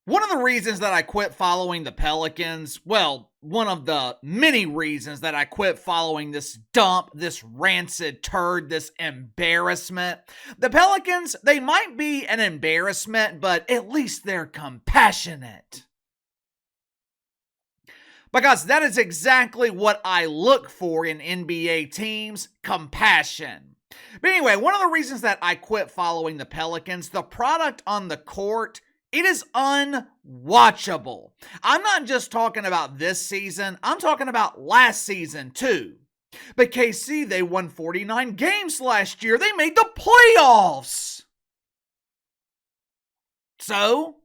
One of the reasons that I quit following the Pelicans, well, one of the many reasons that I quit following this dump, this rancid turd, this embarrassment. The Pelicans, they might be an embarrassment, but at least they're compassionate. Because that is exactly what I look for in NBA teams, compassion. But anyway, one of the reasons that I quit following the Pelicans, the product on the court, it is unwatchable. I'm not just talking about this season, I'm talking about last season too. But KC, they won 49 games last year. They made the playoffs. So,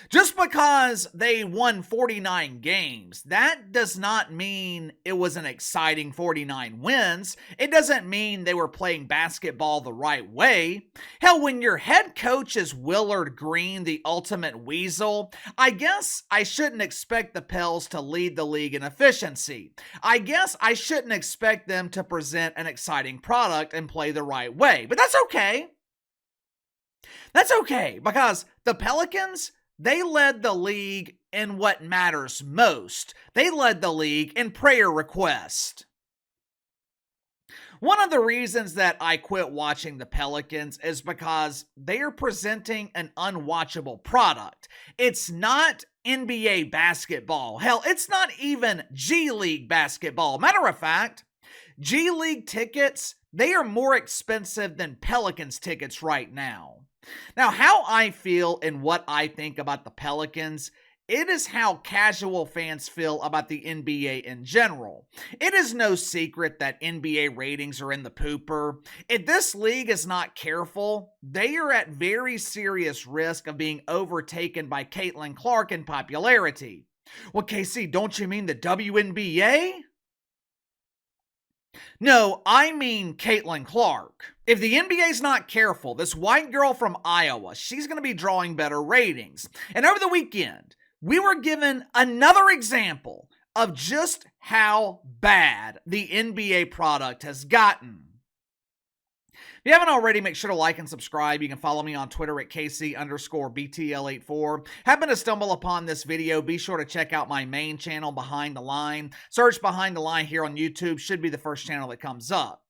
just because they won 49 games, that does not mean it was an exciting 49 wins. It doesn't mean they were playing basketball the right way. Hell, when your head coach is Willard Green, the ultimate weasel, I guess I shouldn't expect the Pels to lead the league in efficiency. I guess I shouldn't expect them to present an exciting product and play the right way. But that's okay. That's okay, because the Pelicans, they led the league in what matters most. They led the league in prayer request. One of the reasons that I quit watching the Pelicans is because they are presenting an unwatchable product. It's not NBA basketball. Hell, it's not even G League basketball. Matter of fact, G League tickets, they are more expensive than Pelicans tickets right now. Now, how I feel and what I think about the Pelicans, it is how casual fans feel about the NBA in general. It is no secret that NBA ratings are in the pooper. If this league is not careful, they are at very serious risk of being overtaken by Caitlin Clark in popularity. Well, KC, don't you mean the WNBA? No, I mean Caitlin Clark. If the NBA's not careful, this white girl from Iowa, she's going to be drawing better ratings. And over the weekend, we were given another example of just how bad the NBA product has gotten. If you haven't already, make sure to like and subscribe. You can follow me on Twitter at KC_BTL84. Happen to stumble upon this video, be sure to check out my main channel, Behind the Line. Search Behind the Line here on YouTube. Should be the first channel that comes up.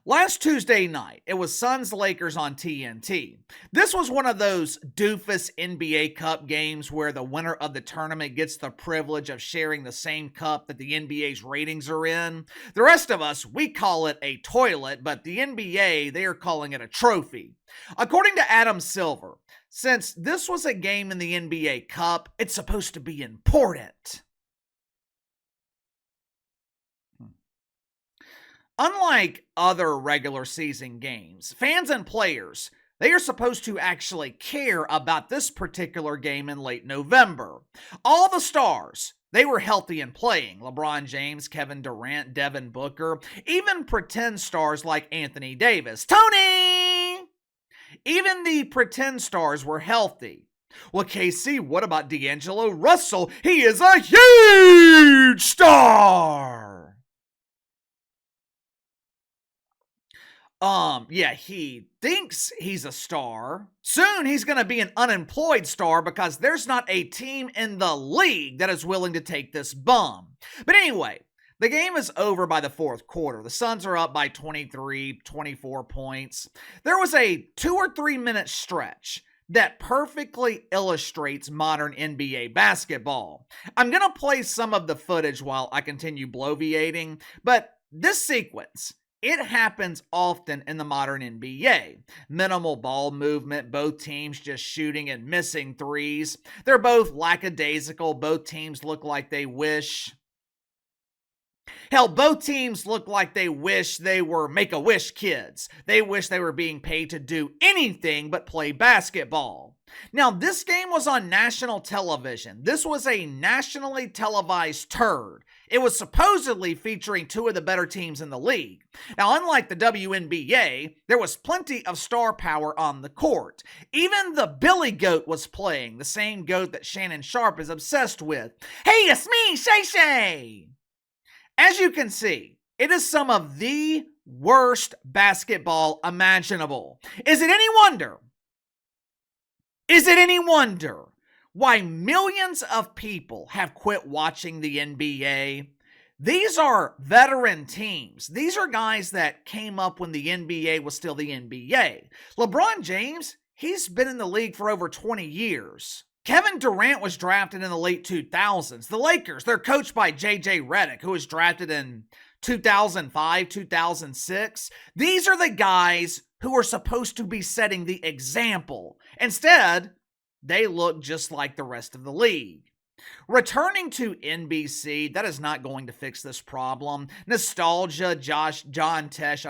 Last Tuesday night, it was Suns-Lakers on TNT. This was one of those doofus NBA Cup games where the winner of the tournament gets the privilege of sharing the same cup that the NBA's ratings are in. The rest of us, we call it a toilet, but the NBA, they are calling it a trophy. According to Adam Silver, since this was a game in the NBA Cup, it's supposed to be important. Unlike other regular season games, fans and players, they are supposed to actually care about this particular game in late November. All the stars, they were healthy and playing. LeBron James, Kevin Durant, Devin Booker, even pretend stars like Anthony Davis. Tony! Even the pretend stars were healthy. Well, KC, what about D'Angelo Russell? He is a huge star! Yeah, he thinks he's a star. Soon he's going to be an unemployed star because there's not a team in the league that is willing to take this bum. But anyway, the game is over by the fourth quarter. The Suns are up by 23, 24 points. There was a 2 or 3 minute stretch that perfectly illustrates modern NBA basketball. I'm going to play some of the footage while I continue bloviating, but this sequence, it happens often in the modern NBA. Minimal ball movement, both teams just shooting and missing threes. They're both lackadaisical. Both teams look like they wish. Hell, both teams look like they wish they were Make-A-Wish kids. They wish they were being paid to do anything but play basketball. Now, this game was on national television. This was a nationally televised turd. It was supposedly featuring 2 of the better teams in the league. Now, unlike the WNBA, there was plenty of star power on the court. Even the Billy Goat was playing, the same goat that Shannon Sharpe is obsessed with. Hey, it's me, Shay Shay! As you can see, it is some of the worst basketball imaginable. Is it any wonder Is it any wonder why millions of people have quit watching the NBA? These are veteran teams. These are guys that came up when the NBA was still the NBA. LeBron James, he's been in the league for over 20 years. Kevin Durant was drafted in the late 2000s. The Lakers, they're coached by J.J. Redick, who was drafted in 2005, 2006. These are the guys who are supposed to be setting the example. Instead, they look just like the rest of the league. Returning to NBC, that is not going to fix this problem. Nostalgia, John Tesh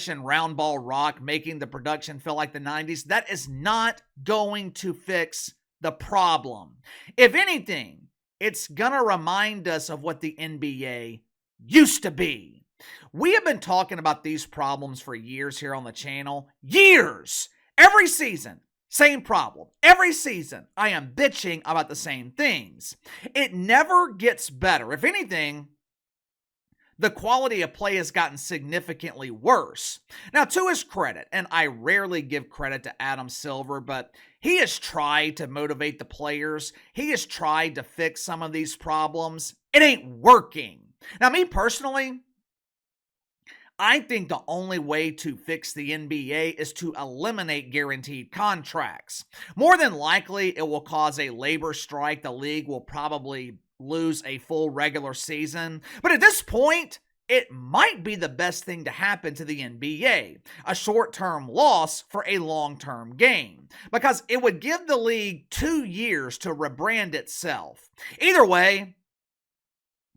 and Round Ball Rock making the production feel like the 90s, that is not going to fix the problem. If anything, it's gonna remind us of what the NBA used to be. We have been talking about these problems for years here on the channel. Years! Every season, same problem. Every season, I am bitching about the same things. It never gets better. If anything, the quality of play has gotten significantly worse. Now, to his credit, and I rarely give credit to Adam Silver, but he has tried to motivate the players. He has tried to fix some of these problems. It ain't working. Now, me personally, I think the only way to fix the NBA is to eliminate guaranteed contracts. More than likely, it will cause a labor strike. The league will probably lose a full regular season. But at this point, it might be the best thing to happen to the NBA. A short-term loss for a long-term gain. Because it would give the league 2 years to rebrand itself. Either way,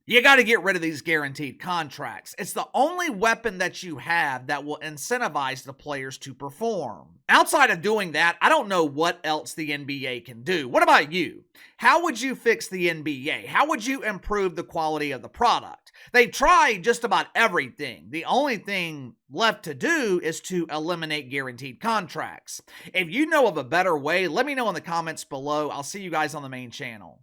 you got to get rid of these guaranteed contracts. It's the only weapon that you have that will incentivize the players to perform. Outside of doing that, I don't know what else the NBA can do. What about you? How would you fix the NBA? How would you improve the quality of the product? They've tried just about everything. The only thing left to do is to eliminate guaranteed contracts. If you know of a better way, let me know in the comments below. I'll see you guys on the main channel.